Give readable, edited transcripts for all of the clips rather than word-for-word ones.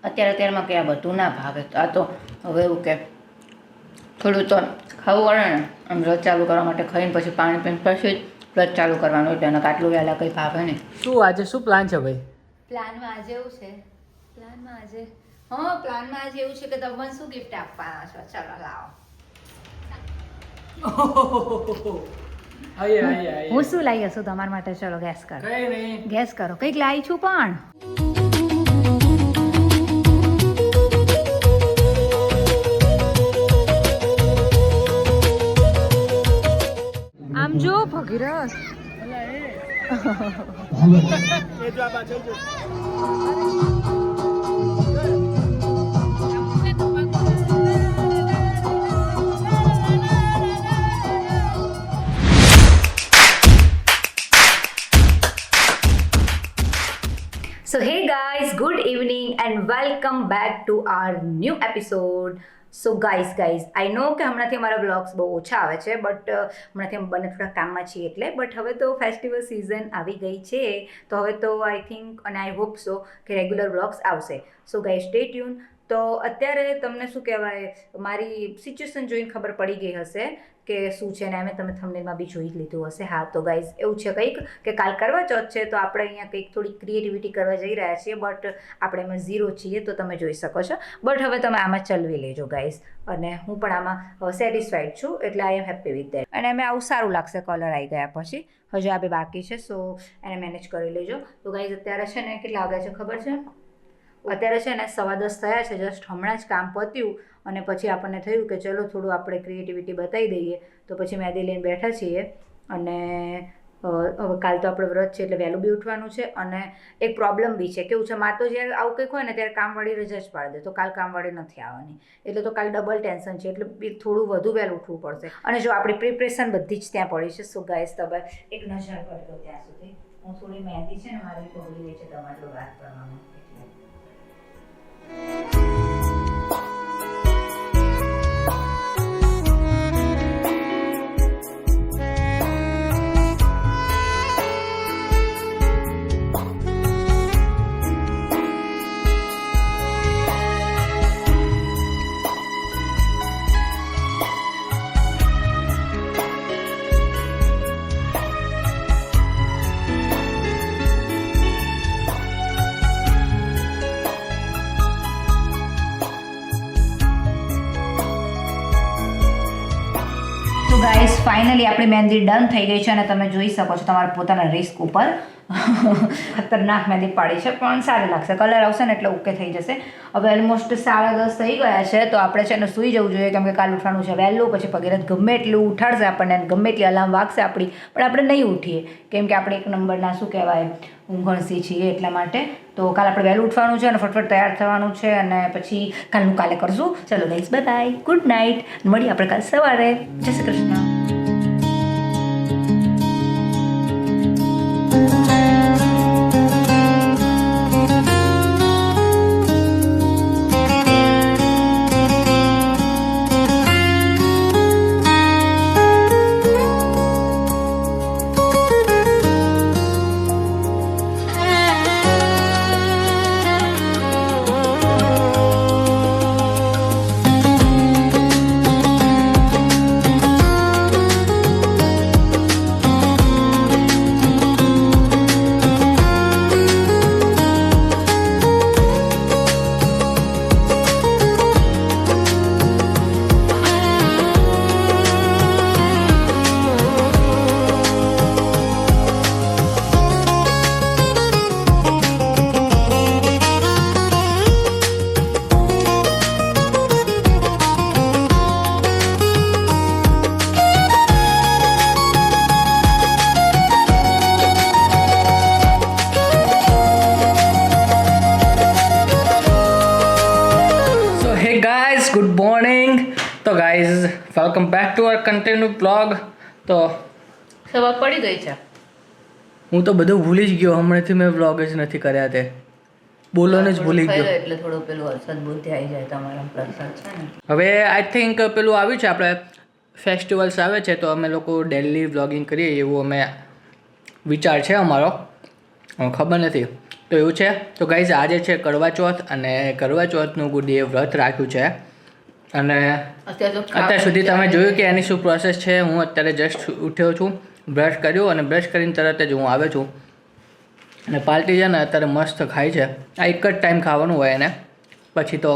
અત્યારમાં કે આ બધું ના ભાવે. આ તો હવે એવું કે થોડું તો ખાવું પડે ને. આમ વ્રત ચાલુ કરવા માટે ખાઈને પછી પાણી પીને પછી વ્રત ચાલુ કરવાનું. એટલે એને આટલું વહેલા કંઈ ભાવે નહીં. શું આજે શું પ્લાન છે ભાઈ? પ્લાનમાં આજે એવું છે કે તમને શું ગિફ્ટ આપવાના છો? ચાલો લાવો. હું શું લાવી હશું તમારા માટે? ચલો ગેસ કરો. કઈ નહીં. ગેસ કરો. કંઈક લાવી છું પણ આમ જો ભગીરથ So hey guys, good evening and welcome back to our new episode. So guys, I know કે હમણાંથી અમારા વ્લોગ્સ બહુ ઓછા આવે છે બટ હમણાંથી અમે બંને થોડા કામમાં છીએ એટલે બટ હવે તો ફેસ્ટિવલ સિઝન આવી ગઈ છે તો હવે તો આઈ થિંક અને આઈ હોપ સો કે રેગ્યુલર વ્લોગ્સ આવશે. So guys stay tune. તો અત્યારે તમને શું કહેવાય મારી સિચ્યુએશન જોઈને ખબર પડી ગઈ હશે કે શું છે ને અમે તમે થંબનેલમાં બી જોઈ લીધું હશે. હા તો ગાઈઝ એવું છે કંઈક કે કાલ કરવા ચોથ છે તો આપણે અહીંયા કંઈક થોડી ક્રિએટિવિટી કરવા જઈ રહ્યા છીએ બટ આપણે એમાં ઝીરો છીએ તો તમે જોઈ શકો છો. બટ હવે તમે આમાં ચલવી લેજો ગાઈઝ અને હું પણ આમાં સેટિસ્ફાઈડ છું એટલે આઈ એમ હેપી વિથ દેટ. અને અમે આવું સારું લાગશે કલર આવી ગયા પછી. હજુ આ બે બાકી છે સો એને મેનેજ કરી લેજો. તો ગાઈઝ અત્યારે છે ને કેટલા વાગ્યા છે ખબર છે? અત્યારે છે ને 10:15 થયા છે. જસ્ટ હમણાં જ કામ પત્યું અને પછી આપણને થયું કે ચલો થોડું આપણે ક્રિએટિવિટી બતાવી દઈએ તો પછી મહેંદી લઈને બેઠા છીએ. અને હવે કાલ તો આપણે વ્રત છે એટલે વહેલું બી ઉઠવાનું છે અને એક પ્રોબ્લેમ બી છે. કેવું છે મારે તો જ્યારે આવું કંઈક હોય ને ત્યારે કામવાળી રજા જ પાડી દે તો કાલ કામવાળી નથી આવવાની એટલે તો કાલ ડબલ ટેન્શન છે એટલે થોડું વધુ વહેલું ઉઠવું પડશે. અને જો આપણી પ્રિપરેશન બધી જ ત્યાં પડી છે. સો ગાઈસ તમે એક નજર કરજો ત્યાં સુધી. હું થોડી મહેંદી છે ને મારી પગડી રહી છે તમારે વાત કરવાનું એટલે ગાઈસ ફાઇનલી આપણી મહેંદી ડન થઈ ગઈ છે અને તમે જોઈ શકો છો તમારા પોતાના રિસ્ક ઉપર ખતરનાક મહેંદી પાડી છે પણ સારી લાગશે. કલર આવશે ને એટલે ઓકે થઈ જશે. હવે ઓલમોસ્ટ 10:30 થઈ ગયા છે તો આપણે છે ને સૂઈ જવું જોઈએ કેમ કે કાલ ઉઠવાનું છે વહેલું. પછી ભગીરથ ગમે એટલું ઉઠાડશે આપણને ગમે એટલી અલાર્મ વાગશે આપણી પણ આપણે નહીં ઉઠીએ કેમ કે આપણે એક નંબરના શું કહેવાય ઊંઘણસી છીએ એટલા માટે. તો કાલે આપણે વહેલું ઉઠવાનું છે અને ફટફટ તૈયાર થવાનું છે અને પછી કાલનું કાલે કરશું. ચલો guys bye bye, good night. મળીએ આપણે કાલ સવારે. જય શ્રી કૃષ્ણ. Good morning. તો guys welcome back to our continue blog. તો સવાર પડી ગઈ છે. હું તો બધું ભૂલી જ ગયો હમણાંથી મેં વ્લોગ જ નથી કર્યા તે બોલવાનું જ ભૂલી ગયો એટલે થોડું પેલું સદબુદ્ધિ આવી જાય તમારા પ્રસાદ છે ને. હવે આઈ થિંક પેલું આવ્યું છે આપણે ફેસ્ટિવલ્સ આવે છે તો અમે લોકો ડેલી વ્લોગિંગ કરીએ એવું અમે વિચાર છે અમારો. ખબર નથી તો એવું છે. તો ગાઈઝ આજે છે કરવા ચોથ અને કરવા ચોથનું ગુડીએ વ્રત રાખ્યું છે અને અત્યાર સુધી તમે જોયું કે એની શું પ્રોસેસ છે. હું અત્યારે જસ્ટ ઉઠ્યો છું, બ્રશ કર્યું અને બ્રશ કરીને તરત જ હું આવ્યો છું અને પાર્ટી છે ને અત્યારે મસ્ત ખાય છે. આ એક જ ટાઈમ ખાવાનું હોય એને, પછી તો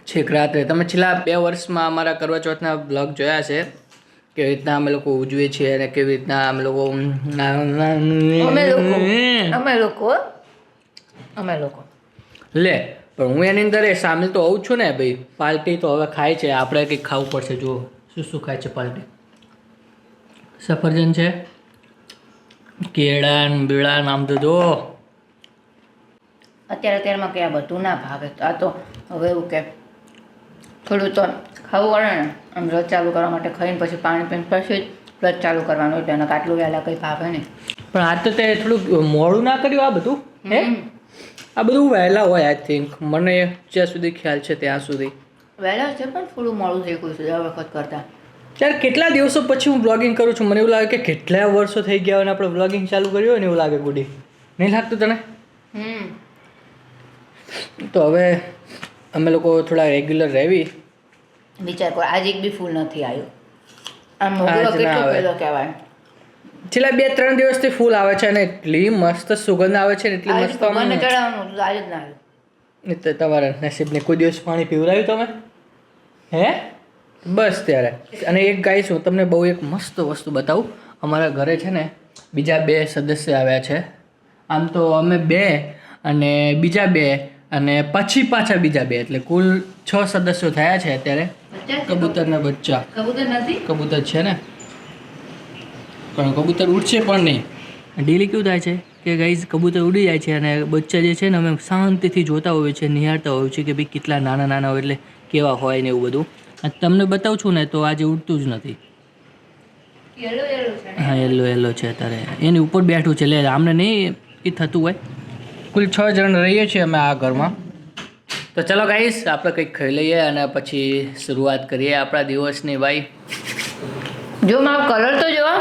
છેક રાત્રે. તમે છેલ્લા 2 વર્ષમાં અમારા કરવા ચોથના બ્લોગ જોયા છે કેવી રીતના અમે લોકો ઉજવીએ છીએ અને કેવી રીતના અમે લોકો લે. પણ હું એની અંદર સામેલ તો હોઉં છું ને ભાઈ. પાર્ટી તો હવે ખાય છે, આપણે કંઈક ખાવું પડશે. જુઓ શું શું ખાય છે પાર્ટી. સફરજન છે, કેળા બીળા નામ તો જો. અત્યારમાં કે આ બધું ના ભાવે. આ તો હવે એવું કે થોડું તો ખાવું પડે ને. આમ વ્રત ચાલુ કરવા માટે ખાઈને પછી પાણી પીને પછી વ્રત ચાલુ કરવાનું, એટલે એને આટલું વહેલા કંઈ ભાવે નહીં. પણ આ તો તે થોડુંક મોડું ના કર્યું આ બધું. હે આ બધું વહેલા હોય આઈ થિંક, મને જ્યાં સુધી ખ્યાલ છે ત્યાં સુધી વહેલા છે પણ થોડું મોડું થઈ ગયું છે દર વખત કરતાં. યાર કેટલા દિવસો પછી હું બ્લોગિંગ કરું છું, મને એવું લાગે કે કેટલા વર્ષો થઈ ગયા અને આપણે બ્લોગિંગ ચાલુ કર્યું હોય ને એવું લાગે. ગુડી નહીં લાગતું તને? તો હવે અમે લોકો થોડા રેગ્યુલર રહેવી. વિચાર કરો આજ એક બી ફૂલ નથી આવ્યું. આમ મોગરો કેટલો પેલો કહેવાય. છેલ્લા 2-3 દિવસથી ફૂલ આવે છે અને એટલી મસ્ત સુગંધ આવે છે ને એટલી મસ્ત. ભગવાનને ચડાવવાનું આજ જ ના આવ્યું. એટલે તમારા નસીબને કોઈ દિવસ પાણી પીવડાવ્યું તમે? હે બસ ત્યારે. અને એક ગાઈસ હું તમને બહુ એક મસ્ત વસ્તુ બતાવું. અમારા ઘરે છે ને બીજા 2 સદસ્ય આવ્યા છે. આમ તો અમે 2 અને બીજા 2 અને પછી પાછા બીજા 2, એટલે કુલ 6 સદસ્યો થયા છે અત્યારે. કબૂતરના બચ્ચા. કબૂતર નથી? કબૂતર છે ને, પણ કબૂતર ઉડશે પણ નહીં. ડેલી કેવું થાય છે કે ગાઈઝ કબૂતર ઉડી જાય છે અને બચ્ચા જે છે ને અમે શાંતિથી જોતા હોઈએ છીએ, નિહાળતા હોઈએ છીએ કે ભાઈ કેટલા નાના નાના હોય એટલે કેવા હોય ને એવું બધું. તમને બતાવું છું ને તો આજે ઉડતું જ નથી. હા યલો છે અત્યારે. એની ઉપર બેઠું છે. એટલે આમને નહીં એ થતું હોય. કુલ 6 જણ રહીએ છીએ અમે આ ઘરમાં. તો ચલો ગાઈસ આપણે કંઈક ખાઈ લઈએ અને પછી શરૂઆત કરીએ આપણા દિવસની. ભાઈ જો મારો કલર તો જોવા,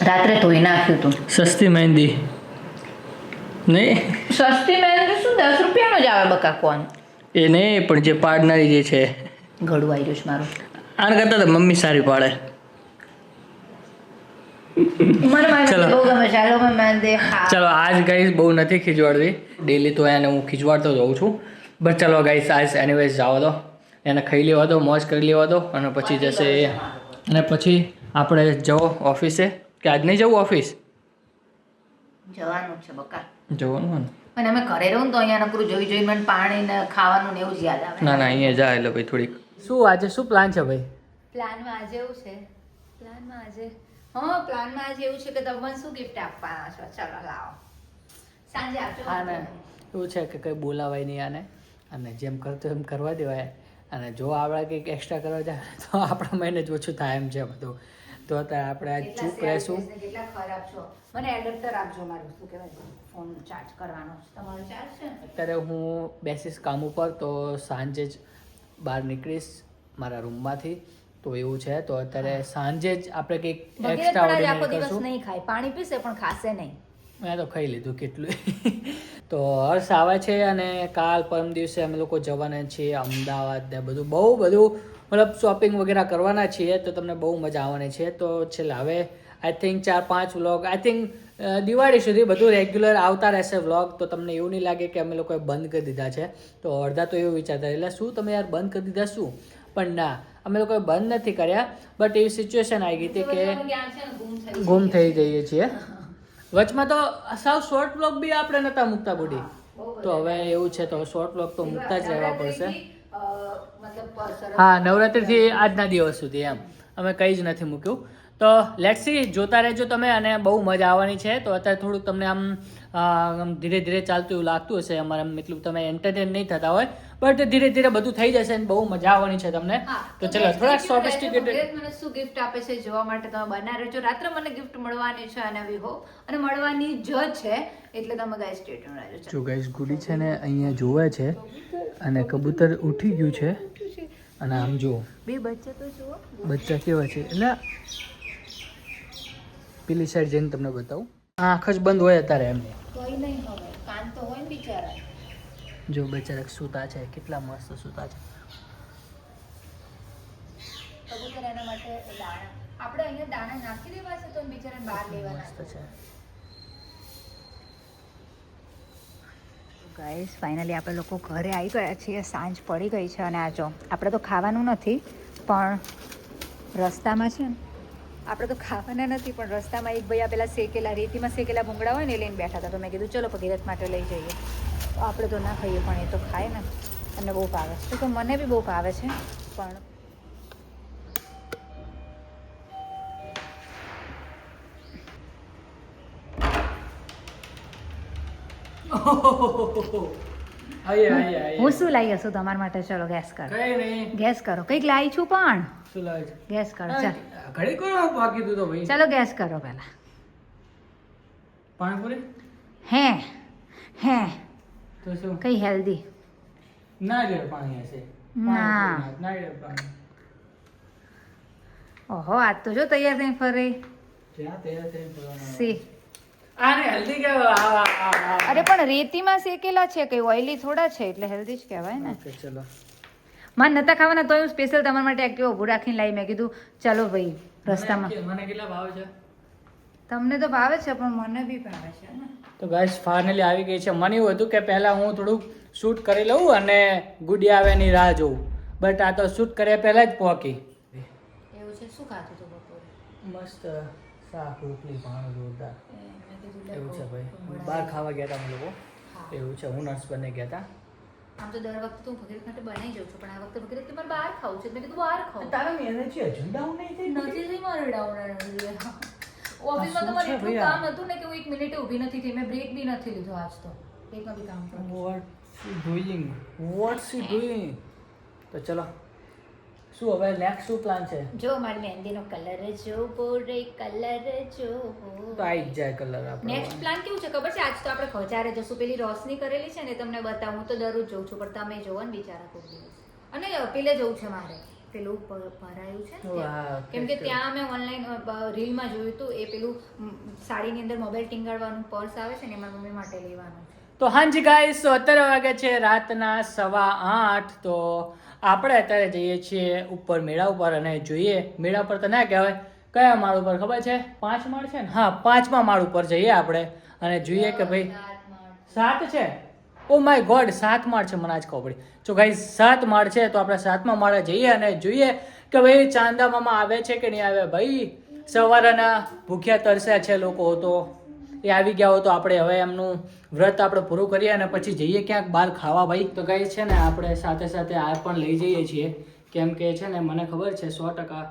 રાત્રે ધોઈ નાખ્યું હતું. સસ્તી મહેંદી નહીં? સસ્તી મહેંદી શું 10 રૂપિયાનો જ આવે બકા. કોણ એ નહીં, પણ જે પાડનારી જે છે. ગળું આવી રહ્યું છે મારું. આને કરતાં તો મમ્મી સારી પાડે. ચલો આજ ગાઈસ બહુ નથી ખીજવાડવી. ડેલી તો એને હું ખીજવાડતો જ હોઉં છું. બટ ચલો ગાઈસ આજ એનીવેઝ જવા દો, એને ખાઈ લેવા દો, મોજ કરી લેવા દો અને પછી જશે એ. અને પછી આપણે જવો ઓફિસે. કે આજ નહીં જવું ઓફિસ? જવાનું છે બકા. જવાનું ને. પણ અમે ઘરે રહું તો અહીંયા નકરું જોઈ મને પાણી ને ખાવાનું ને એવું જ યાદ આવે. ના અહીંયા જાય એટલે ભાઈ થોડીક. શું આજે શું પ્લાન છે ભાઈ? પ્લાનમાં આજે એવું છે પ્લાનમાં આજે એવું છે કે તમને શું ગિફ્ટ આપવાના છો? ચાલો લાવો સાંજે આપજો. હા ને એવું છે કે કંઈ બોલાવાય નહીં આને, અને જેમ કરતો એમ કરવા દેવાય. અને જો આપણે કંઈક એક્સ્ટ્રા કરવા જાય તો આપણા મહિને જ ઓછું થાય એમ છે બધું. તો અત્યારે આપણે આજ ચૂપ રહેશું. કેટલા ખરાબ છો. મને એડપ્ટર આપજો મારું શું કહેવાય ફોન ચાર્જ કરવાનો. તમારો ચાર્જ છે ને? અત્યારે હું બેસીશ કામ ઉપર તો સાંજે જ બહાર નીકળીશ મારા રૂમમાંથી. તો એવું છે તો અત્યારે સાંજે જ આપણે કંઈક એક્સ્ટ્રા આખો દિવસ નહીં ખાય, પાણી પીશે પણ ખાશે નહીં. મેં તો ખાઈ લીધું કેટલું. તો હર્ષ આવે છે અને કાલ પરમ દિવસે અમે લોકો જવાના છીએ અમદાવાદ ને બધું બહુ બધું મતલબ શોપિંગ વગેરે કરવાના છીએ. તો તમને બહુ મજા આવવાની છે. તો છેલ્લે હવે I think 4-5 vlog I think Diwali સુધી બધું રેગ્યુલર આવતા રહેશે વ્લોગ. તો તમને એવું નહીં લાગે કે અમે લોકોએ બંધ કરી દીધા છે. તો અડધા તો એવું વિચારતા એટલે શું તમે યાર બંધ કરી દીધા શું? પણ ના, અમે લોકોએ બંધ નથી કર્યા. બટ એવી સિચ્યુએશન આવી ગઈ હતી કે ગુમ થઈ જઈએ છીએ. વચમાં તો સાવ શોર્ટ વ્લોગ બી આપણે નહોતા મૂકતા બુડી. તો હવે એવું છે તો શોર્ટ વ્લોગ તો મૂકતા જ રહેવા પડશે. હા નવરાત્રિથી આજના દિવસ સુધી એમ અમે કંઈ જ નથી મૂક્યું. તો લેટ્સ સી, જોતા રહેજો તમે અને બહુ મજા આવવાની છે. તો અત્યારે થોડુંક તમને આમ ધીરે ધીરે ચાલતું એવું લાગતું હશે અમારે, એટલું તમે એન્ટરટેન નહીં થતા હોય, બટ ધીરે ધીરે બધું થઈ જશે અને બહુ મજા આવવાની છે તમને. તો ચલો થોડાક સોફિસ્ટિકેટેડ મને શું ગિફ્ટ આપે છે જોવા માટે તમે બના રહેજો. રાત્રે મને ગિફ્ટ મળવાની છે અને વી હોપ અને મળવાની જ છે, એટલે તમે ગાઈસ સ્ટે ટ્યુન રહેજો. જો ગાઈસ ગુડી છે ને અહીંયા જોવે છે અને કબૂતર ઉઠી ગયું છે અને આમ જો બે બચ્ચા તો જુઓ, બચ્ચા કેવા છે. એટલે પેલી સાઈડ જઈને તમને બતાવું. આંખ જ બંધ હોય અત્યારે એમને. કોઈ નહીં હવે કાન જો બેચારા સૂતા છે, કેટલા મસ્ત સૂતા છે. કબૂતર એના માટે દાણા આપણે અહીંયા દાણા નાખી દેવા છે તો બિચારાને બહાર લેવાના મસ્ત છે. ગાઈસ ફાઇનલી આપણે લોકો ઘરે આવી ગયા છીએ. સાંજ પડી ગઈ છે અને આ જો આપણે તો ખાવાનું નથી પણ રસ્તામાં છે ને આપણે તો ખાવાના નથી પણ રસ્તામાં એક ભાઈ પેલા શેકેલા રેતીમાં શેકેલા ભૂંગળા હોય ને એ લઈને બેઠા હતા. તો મેં કીધું ચલો ભગીરથ માટે લઈ જઈએ. તો આપણે તો ના ખાઈએ પણ એ તો ખાય ને, એમને બહુ ભાવે છે. તો મને બી બહુ ભાવે છે પણ હું શું લાવી હશું તમારા માટે? ચલો ગેસ કરો. કઈ નહીં. ગેસ કરો. કંઈક લાવી છું પણ શું લાવે છે? ગેસ કરો. ચાલ ઘડી કોણ બાકી તું તો ભાઈ. ચલો ગેસ કરો પહેલા. પાણીપુરી હે હે તો શું? કઈ હેલ્ધી નારિયેળ પાણી હશે. ના. નારિયેળ પાણી. ઓહો આજ તો જો તૈયાર થઈને ફરે. જ્યાં તૈયાર થઈને ફરવાનું. સી આને હલ્દી કહેવાય. અરે પણ રેતીમાં શેકેલા છે, કઈ ઓઇલી થોડા છે એટલે હેલ્ધી જ કહેવાય ને. ઓકે ચલો. મને નતા ખાવાના તો હું સ્પેશિયલ તમારા માટે એક્ટિવ ઊભું રાખીને લાવી. મેં કીધું ચાલો ભાઈ રસ્તામાં. મને કેટલા ભાવ છે? તમને તો ભાવે છે પણ મને બી ભાવે છે ને. તો ગાઈસ ફાઇનલી આવી ગઈ છે. મને એવું હતું કે પહેલાં હું થોડુંક શૂટ કરી લઉં અને ગુડી આવે એની રાહ જોઉં, બટ આ તો શૂટ કર્યા પહેલાં જ પહોંચી. એવું છે. શું ખાધું તું બપોરે? મસ્ત શાક રોટલી ભાણું જોરદાર એવું છે ભાઈ. બહાર ખાવા ગયા હતા અમે લોકો. એવું છે. હું નર્સ બને ગયા હતા. આમ તો દર વખતે હું ભગીરથ માટે બનાવી જાઉં છું પણ આ વખતે ભગીરથ મારે બહાર ખાવું છે. મેં કીધું બહાર ખાવું. તારા એનર્જી હજુ ડાઉન નહીં થઈ? નથી થઈ મારું ડાઉન એનર્જી. ઓફિસમાં તો મારે એટલું કામ હતું ને કે હું 1 મિનિટે ઊભી નથી થઈ. મેં બ્રેક બી નથી લીધો આજ તો. એકમાં બી કામ કર્યું. What she doing. તો ચલો શું હવે નેક્સ્ટ શું પ્લાન છે? જો મારી મહેંદીનો કલર જો બોરે કલર જો તો આવી જ જાય કલર આપણે. નેક્સ્ટ પ્લાન કેવું છે ખબર છે? આજ તો આપણે ખજારે જશું. પેલી રોશની કરેલી છે ને તમને બતાવું. હું તો દરરોજ જોઉં છું પણ તમે જોવો ને બિચારા કોઈ દિવસ. અને પેલે જવું છે મારે પેલું ભરાયું છે ને ત્યાં. કેમ કે ત્યાં અમે ઓનલાઈન રીલમાં જોયું હતું એ પેલું સાડીની અંદર મોબાઈલ ટીંગાડવાનું પર્સ આવે છે ને એમાં મમ્મી માટે લેવાનું છે. તો હાજી ગાઈસ, તો અત્યારે વાગે છે રાતના 8:15. તો આપણે અત્યારે જઈએ છીએ ઉપર મેળા ઉપર અને જોઈએ મેળા પર તો ના કહેવાય કયા માળ ઉપર ખબર છે? 5 માળ છે ને? હા 5મા માળ ઉપર જઈએ આપણે અને જોઈએ કે ભાઈ 7 છે. ઓ માય ગોડ 7 માળ છે. મને આજ ખબર પડી. જો ગાઈસ 7 માળ છે તો આપણે 7મા માળે જઈએ અને જોઈએ કે ભાઈ ચાંદા મામા આવે છે કે નહીં આવે. ભાઈ સવારના ભૂખ્યા તરસ્યા છે લોકો, તો એ આવી ગયા હો તો આપણે હવે એમનું વ્રત આપણે પૂરું કરીએ અને પછી જઈએ ક્યાંક બહાર ખાવા. ભાઈ તો ગાઈસ છે ને આપણે સાથે સાથે આ પણ લઈ જઈએ છીએ કેમ કે છે ને મને ખબર છે 100%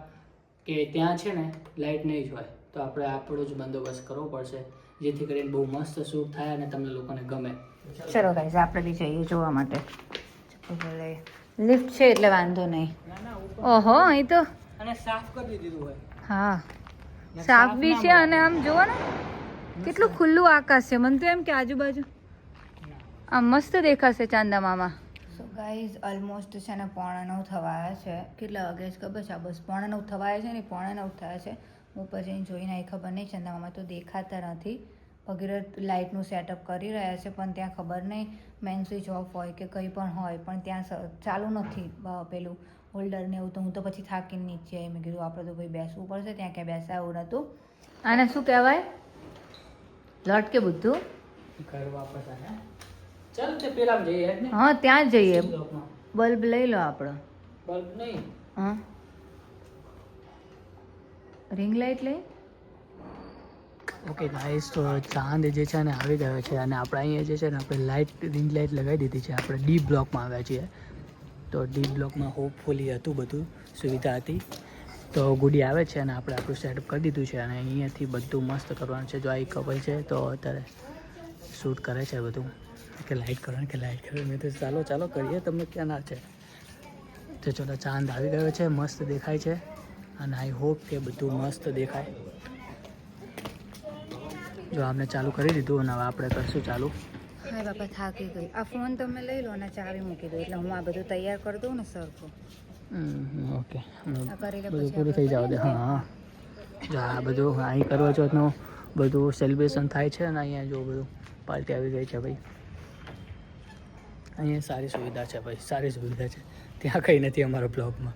કે ત્યાં છે ને લાઇટ નહીં જ હોય, તો આપણે આપણો જ બંદોબસ્ત કરવો પડશે જેથી કરીને બહુ મસ્ત શૂટ થાય અને તમને લોકોને ગમે. ચલો ગાઈઝ આપણે બી જઈએ જોવા માટે. લિફ્ટ છે એટલે વાંધો નહીં. ઓહો અહીં તો અને સાફ કરી દીધું હોય. હા સાફ બી છે અને આમ જોવો ને કેટલું ખુલ્લું આકાશ છે. મને તો એમ કે આજુબાજુ આમ મસ્ત દેખાશે ચાંદા મામા. સો ગાઈઝ ઓલમોસ્ટ છે ને 8:45 થવા આવ્યા છે. કેટલા વાગે છે ખબર છે? બસ 8:45 થવા આવ્યા છે ને 8:45 થયા છે. હું ઉપર જઈને જોઈને આવી ખબર નહીં. ચાંદા મામા તો દેખાતા નથી. ભગીરથ લાઇટનું સેટઅપ કરી રહ્યા છે પણ ત્યાં ખબર નહીં મેન સ્વિચ ઓફ હોય કે કંઈ પણ હોય પણ ત્યાં ચાલુ નથી પેલું હોલ્ડર ને એવું. તો હું તો પછી થાકીને નીચે આવી. મેં કીધું આપણે તો ભાઈ બેસવું પડશે. ત્યાં ક્યાં બેસાવું નહોતું. આને શું કહેવાય? લોટ કે બુદ્ધું ઘર વાપસ આયા. ચાલ તે પેલા જઈએ ને. હા ત્યાં જઈએ. બલ્બ લઈ લો આપણો. બલ્બ નહીં. હા રિંગ લાઇટ લઈ. ઓકે ગાઈસ, તો ચાંદ જે છે ને આવી ગયો છે અને આપણે અહીંયા જે છે ને આપણે રિંગ લાઇટ લગાવી દીધી છે. આપણે ડી બ્લોકમાં આવ્યા છીએ. તો ડી બ્લોકમાં હોપફુલી હતું બધું સુવિધા હતી. તો ગુડી આવે છે અને આપણે આપણું સેટઅપ કરી દીધું છે અને અહીંયાથી બધું મસ્ત કરવાનું છે. જો આ કપલ છે તો અત્યારે શૂટ કરે છે બધું કે લાઇટ કરવાનું કે લાઇટ કરવાનું. મેં તો ચાલો કરીએ, તમને ક્યાં ના છે. તો ચલો ચાંદ આવી ગયો છે, મસ્ત દેખાય છે અને આઈ હોપ કે બધું મસ્ત દેખાય. જો આપણે ચાલુ કરી દીધું અને હવે આપણે કરશું ચાલુ. હા બાપા થાકી ગઈ. આ ફોન તમે લઈ લો અને ચાવી મૂકી દો એટલે હું આ બધું તૈયાર કરી દઉં ને સરખું. ઓકે બધું પૂરું થઈ જાવ દે. હા જો આ બધું અહીં કરવા ચોથનું બધું સેલિબ્રેશન થાય છે અને અહીંયા જો બધું પાર્ટી આવી ગઈ છે ભાઈ. અહીંયા સારી સુવિધા છે ભાઈ, સારી સુવિધા છે. ત્યાં કંઈ નથી અમારા બ્લોગમાં.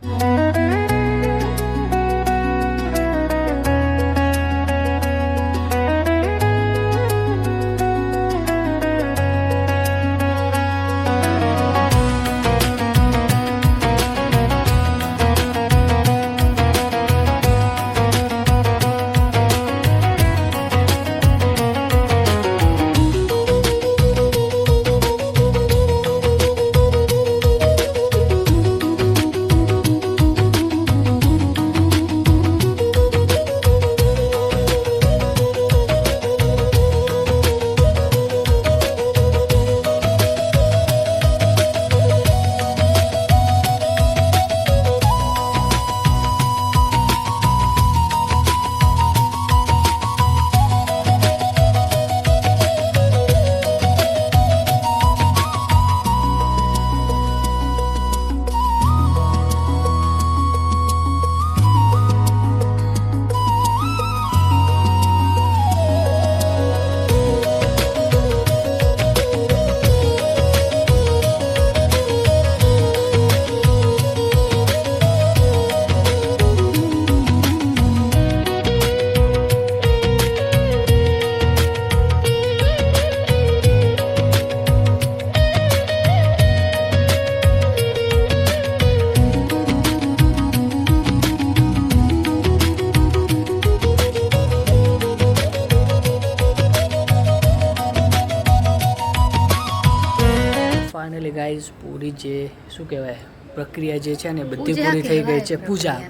ફાઇનલી ગાઈઝ પૂરી જે શું કહેવાય પ્રક્રિયા જે છે ને બધી પૂરી થઈ ગઈ છે.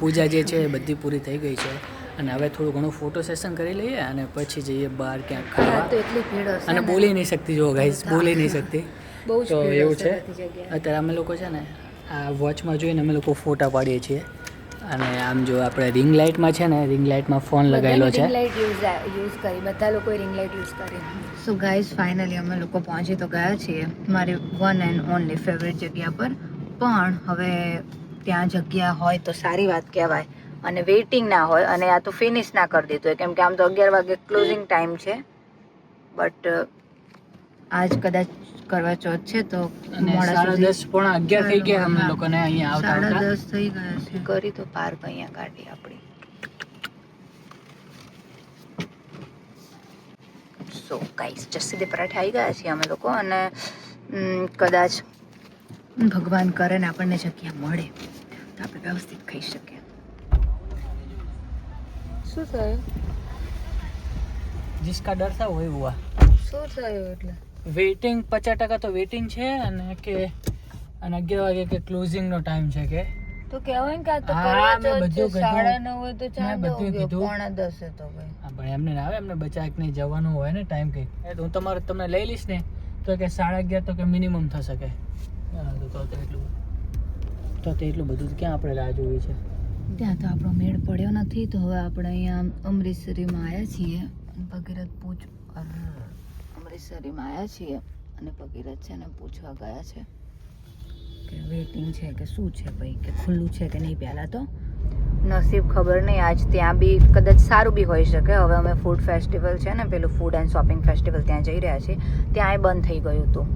પૂજા જે છે એ બધી પૂરી થઈ ગઈ છે. અને હવે થોડું ઘણું ફોટો સેશન કરી લઈએ અને પછી જઈએ બહાર ક્યાંક ખાવા. અને બોલી નહીં શકતી, જો ગાઈઝ બોલી નહીં શકતી. તો એવું છે. અત્યારે અમે લોકો છે ને આ વોચમાં જોઈને અમે લોકો ફોટા પાડીએ છીએ. અને આમ જો આપણે રિંગ લાઇટમાં છે ને, રિંગ લાઇટમાં ફોન લગાવેલો છે. યુઝ કરી બધા લોકોએ રિંગ લાઇટ યુઝ કરી. સો ગાઈઝ ફાઇનલી અમે લોકો પહોંચી તો ગયા છીએ મારી વન એન્ડ ઓનલી ફેવરેટ જગ્યા પર. પણ હવે ત્યાં જગ્યા હોય તો સારી વાત કહેવાય અને વેઇટિંગ ના હોય અને આ તો ફિનિશ ના કરી દીધું હોય, કેમ કે આમ તો 11 વાગે ક્લોઝિંગ ટાઈમ છે. બટ આજ કદાચ કરવા ચોથ છે તો અને 10:30 પોણા 11 થઈ ગયા અમને લોકોને અહીંયા આવતા. 10:30 થઈ ગયા છે. કરી તો પાર્ક અહીંયા ગાડી આપણી. સો ગાઈસ જસ્સીદે પરાઠે આવી ગયા છીએ અમે લોકો અને કદાચ ભગવાન કરે ને આપણને જગ્યા મળે તો આપણે વ્યવસ્થિત ખાઈ શકીએ. શું થયું? जिसका डर था वही हुआ. શું થયું એટલે? વેઇટિંગ 50% તો વેઇટિંગ છે અને કે અને 11 વાગે કે ક્લોઝિંગ નો ટાઈમ છે કે તો કહેવાય ને કે આ તો હા, કરવા મેં ચોથ છે, બધું કીધું. 9:30 હોય તો મેં ચાંદ બધું ઉગ્યો, કીધું. 9:45 તો ભાઈ. હા, પણ એમને ના આવે, એમને બચાક નહીં જવાનું હોય ને ટાઈમ કંઈક. એટલે હું તમને લઈ લઈશ ને તો કે 11:30 તો કે મિનિમમ થશે કે તો એટલું બધું ક્યાં આપણે રાહ જોવી છે. ત્યાં તો આપણો મેળ પડ્યો નથી તો હવે આપણે અહીંયા અમૃતસરીમાં આવ્યા છીએ. ભગીરથ અમૃતસરીમાં આવ્યા છીએ અને ભગીરથ છે ને પૂછવા ગયા છે કે વેઇટિંગ છે કે શું છે ભાઈ, કે ખુલ્લું છે કે નહીં. પહેલાં તો નસીબ ખબર નહીં, આજ ત્યાં બી કદાચ સારું બી હોઈ શકે. હવે અમે ફૂડ ફેસ્ટિવલ છે ને પેલું ફૂડ એન્ડ શોપિંગ ફેસ્ટિવલ ત્યાં જઈ રહ્યા છીએ. ત્યાંય બંધ થઈ ગયું હતું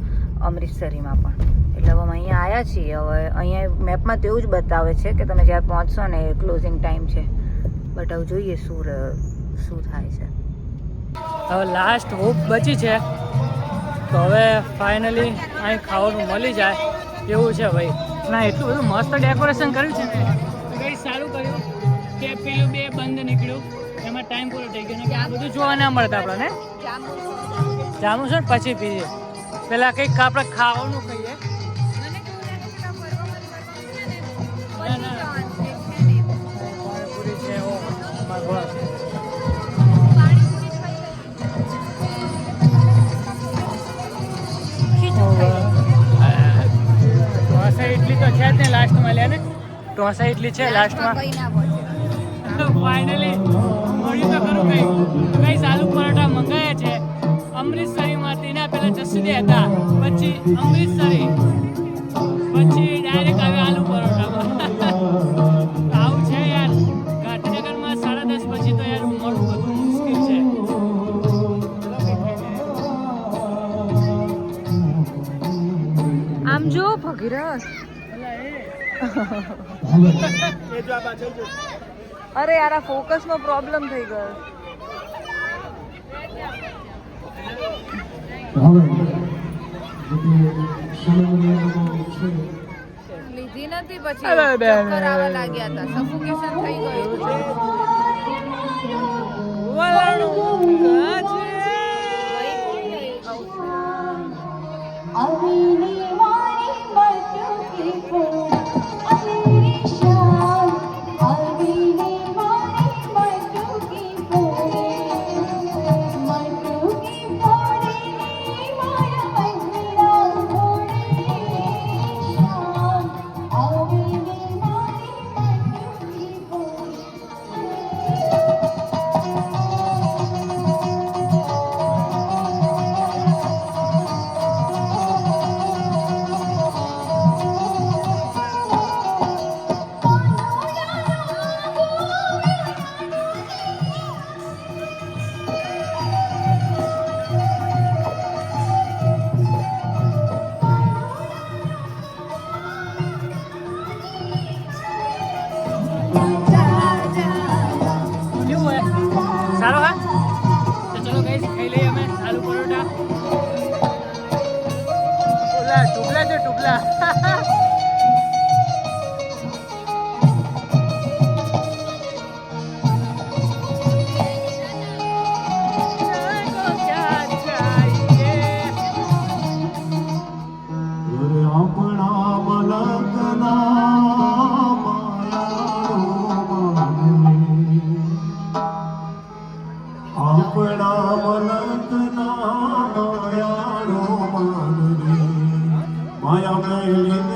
અમૃતસરીમાં પણ. એટલે હવે અમે અહીંયા આવ્યા છીએ. હવે અહીંયા મેપમાં તો એવું જ બતાવે છે કે તમે જ્યારે પહોંચશો ને એ ક્લોઝિંગ ટાઈમ છે. બટ હવે જોઈએ શું થાય છે. હવે લાસ્ટ હોપ બચી છે તો હવે ફાઇનલી અહીં ખાવાનું મળી જાય એવું છે ભાઈ. ના એટલું બધું મસ્ત ડેકોરેશન કર્યું છે ને, કંઈ સારું કર્યું કે પેલું 2 બંધ નીકળ્યું એમાં ટાઈમ પૂરો થઈ ગયો ને કે આ બધું જોવા ના મળતા આપણને. જામું છે ને પછી પીએ, પેલા કંઈક આપણે ખાવાનું ખાઈએ. પાણીપુરી છે ઓ માગવા છે. ઢોસા ઇડલી તો છે જ ને લાસ્ટમાં, લે ને ઢોસા ઇડલી છે લાસ્ટમાં. ફાઇનલી મળ્યું તો ખરું કઈ આલુ પરોઠા મંગાયા છે અમૃતસરીમાંથી. ના પેલા જસુદે હતા, પછી અમૃતસરી, પછી ડાયરેક્ટ આવે આલુ પરોઠામાં. આવું છે યાર ગાંધીનગરમાં 10:30 પછી તો યાર મળવું બધું મુશ્કેલ છે. યસ એ જો આ પાછળ જો અરે યાર આ ફોકસનો પ્રોબ્લેમ થઈ ગયો લીધી નથી પછી ચક્કર આવવા લાગ્યા હતા સફોકેશન થઈ સારો હા તો ચલો ગાઈસ ખાઈ લઈએ અમે આલુ પરોઠા ઓલા ટુકલા છે ટુકલા માયા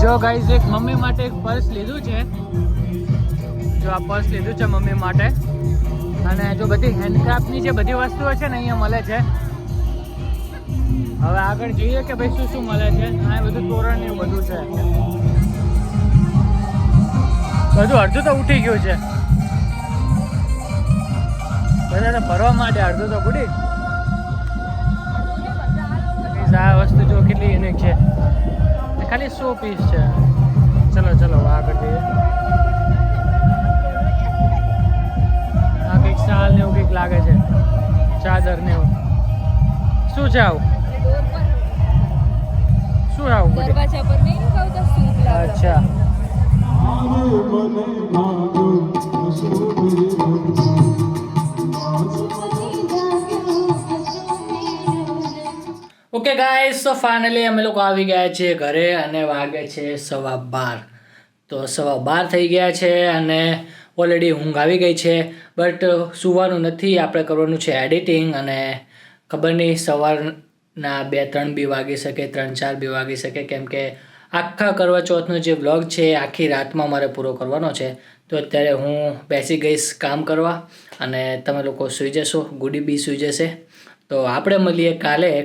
જો ગાઈઝ એક મમ્મી માટે એક પર્સ લીધું છે. જો આ પર્સ લીધું છે મમ્મી માટે. અને જો બધી હેન્ડક્રાફ્ટની જે બધી વસ્તુઓ છે ને અહીંયા મળે છે. હવે આગળ જોઈએ કે ભાઈ શું શું મળે છે. આ બધું તોરણ ને એવું બધું છે. બધું અડધું તો ઉઠી ગયું છે. બધાને ભરવા માટે અડધું તો ગુડી. આ વસ્તુ જો કેટલી યુનિક છે. ખાલી 100 પીસ છે. ચલો ચલો આગળ જઈએ. આ કંઈક શાલ ને એવું કંઈક લાગે છે. ચાદર ને એવું. શું છે આવું? શું આવું ગુડી? દરવાજા પર નહીં મુકાવતા સૂપ લાગે. અચ્છા. ઓકે ગાઈસ, તો ફાઇનલી અમે લોકો આવી ગયા છીએ ઘરે અને વાગે છે 12:15. તો 12:15 થઈ ગયા છે અને ઓલરેડી ઊંઘ આવી ગઈ છે. બટ સૂવાનું નથી, આપણે કરવાનું છે એડિટિંગ. અને ખબર નહીં સવારના 2-3 બી વાગી શકે, 3-4 બી વાગી શકે, કેમ કે આખા કરવા ચોથનો જે વ્લોગ છે આખી રાતમાં મારે પૂરો કરવાનો છે. તો અત્યારે હું બેસી ગઈશ કામ કરવા અને તમે લોકો સૂઈ જશો, ગુડી બી સૂઈ જશે. તો આપણે મળીએ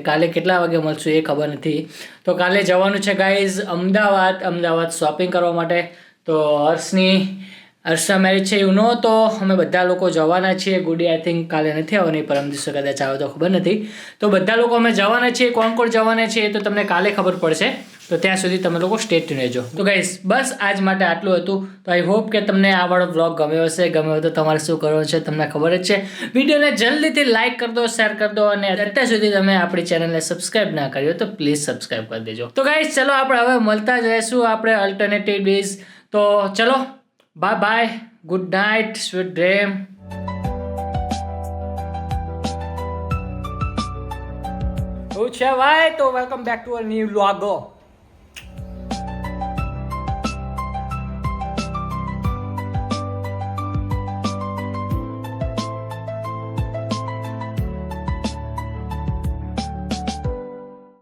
કાલે કેટલા વાગે મળશું એ ખબર નથી. તો કાલે જવાનું છે ગાઈઝ અમદાવાદ શોપિંગ કરવા માટે. તો હર્ષના મેરેજ છે એવું ન, તો અમે બધા લોકો જવાના છીએ. ગુડી આઈ થિંક કાલે નથી આવવાની, પરમ દિવસે કદાચ આવે તો ખબર નથી. તો બધા લોકો અમે જવાના છીએ. કોણ કોણ જવાના છીએ તો તમને કાલે ખબર પડશે. તો ત્યાં સુધી તમે લોકો સ્ટે ટ્યુન રહેજો. તો ગાઈઝ બસ આજ માટે આટલું હતું. તો આઈ હોપ કે તમને આ વાળો વ્લોગ ગમ્યો હશે. ગમ્યો હોય તો તમારે શું કરવાનું છે તમને ખબર જ છે. વિડીયોને જલ્દીથી લાઇક કરી દો, શેર કરી દો. અને અત્યાર સુધી તમે આપણી ચેનલને સબસ્ક્રાઇબ ના કરી હોય તો પ્લીઝ સબસ્ક્રાઇબ કરી દેજો. તો ગાઈઝ ચલો આપણે હવે મળતા જ રહીશું આપણે અલ્ટરનેટિવ ડેઝ. તો ચલો by bye, good night, sweet dream. છે ભાઈ, તો welcome back to a new vlog.